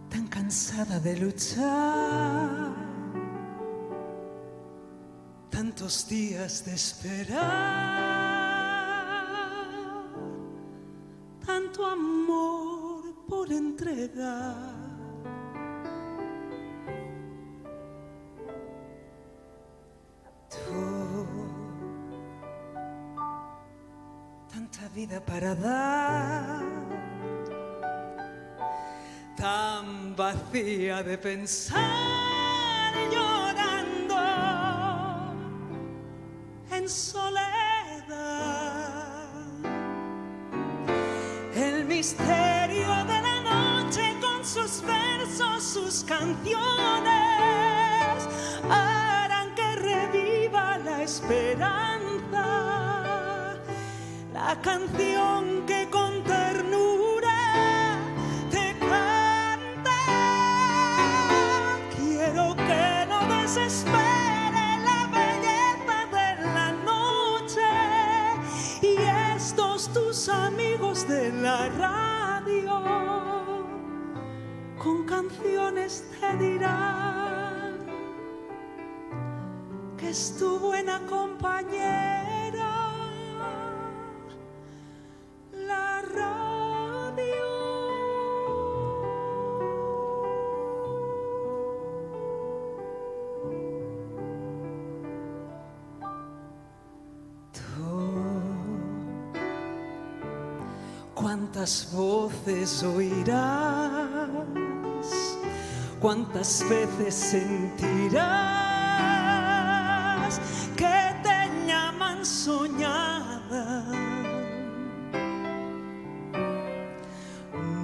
Tan cansada de luchar, tantos días de esperar, tanto amor por entregar. Tú, tanta vida para dar, tan vacía de pensar, llorando en soledad. El misterio de la noche con sus versos, sus canciones, harán que reviva la esperanza, la canción que con ternura te canta. Quiero que no desespere la belleza de la noche, y estos tus amigos de la radio con canciones te dirán que es tu buena compañera la radio. ¿Cuántas voces oirás? ¿Cuántas veces sentirás que te llaman soñada?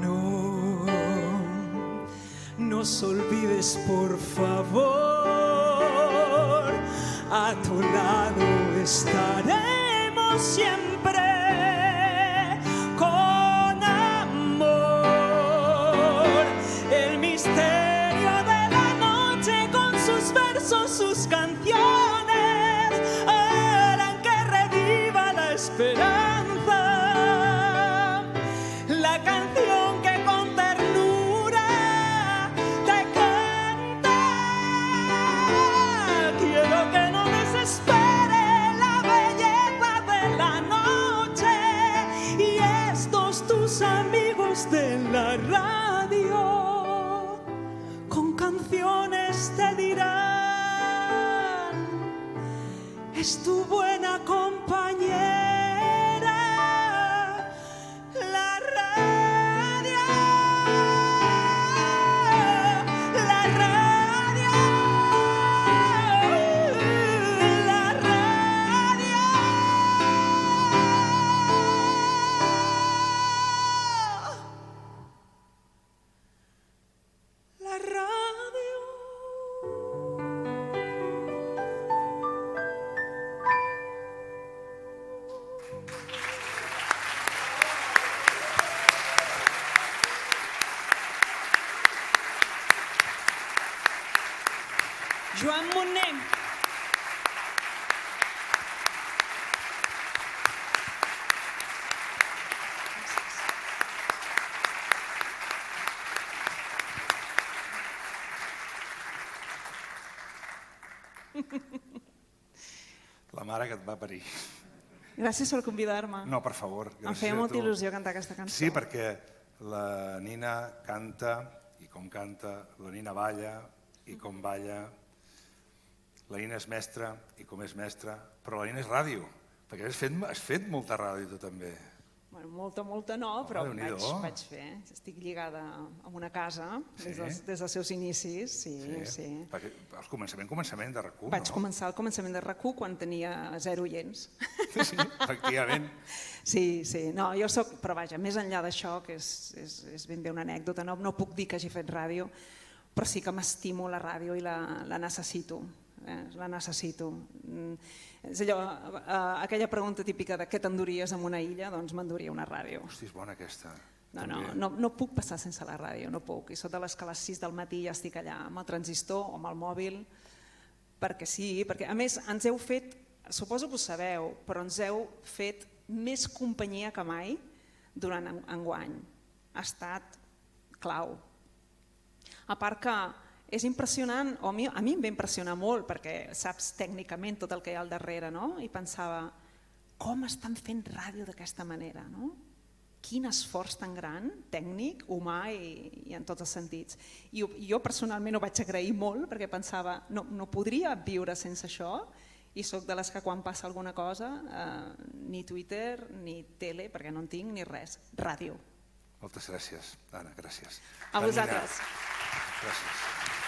No nos olvides, por favor, a tu lado estaremos siempre. Sus canciones harán que reviva la esperanza, la canción que con ternura te canta. Quiero que no desespere la belleza de la noche, y estos tus amigos de la radio con canciones te dirán: es tu buena compañera la radio, la radio, la radio. La radio. Joan Monet. La mare que et va parir. Gràcies per convidar-me. No, per favor. Em feia molta il·lusió cantar aquesta cançó. Sí, perquè la Nina canta, i com canta, la Nina balla, i com balla, la Nina és mestra, i com és mestra, però la Nina és ràdio, perquè has fet molta ràdio tu també. Molta no, però vaig fer. Estic lligada a una casa des dels seus inicis, sí. Perquè al començament de RAC1, no? Vaig començar al començament de RAC1 quan tenia 0 oients. Sí, efectivament. Sí, no, jo soc, però vaja, més enllà d'això, que és ben bé una anècdota, no puc dir que hagi fet ràdio, però sí que m'estimo la ràdio i la necessito. La necessito. És allò, aquella pregunta típica de què t'enduries en una illa, doncs m'enduria una ràdio. Hosti, és bona aquesta. No puc passar sense la ràdio, no puc. I sota les que a les 6 del matí ja estic allà amb el transistor o amb el mòbil, perquè sí, perquè a més ens heu fet suposo que ho sabeu, però ens heu fet més companyia que mai durant enguany. Ha estat clau. A part que és impressionant, o a mi em va impressionar molt, perquè saps tècnicament tot el que hi ha al darrere, no? I pensava, com estan fent ràdio d'aquesta manera, no? Quin esforç tan gran, tècnic, humà i en tots els sentits. I jo personalment ho vaig agrair molt, perquè pensava, no podria viure sense això, i sóc de les que quan passa alguna cosa, ni Twitter, ni tele, perquè no en tinc, ni res, ràdio. Moltes gràcies, Anna, gràcies. A vosaltres. Gràcies.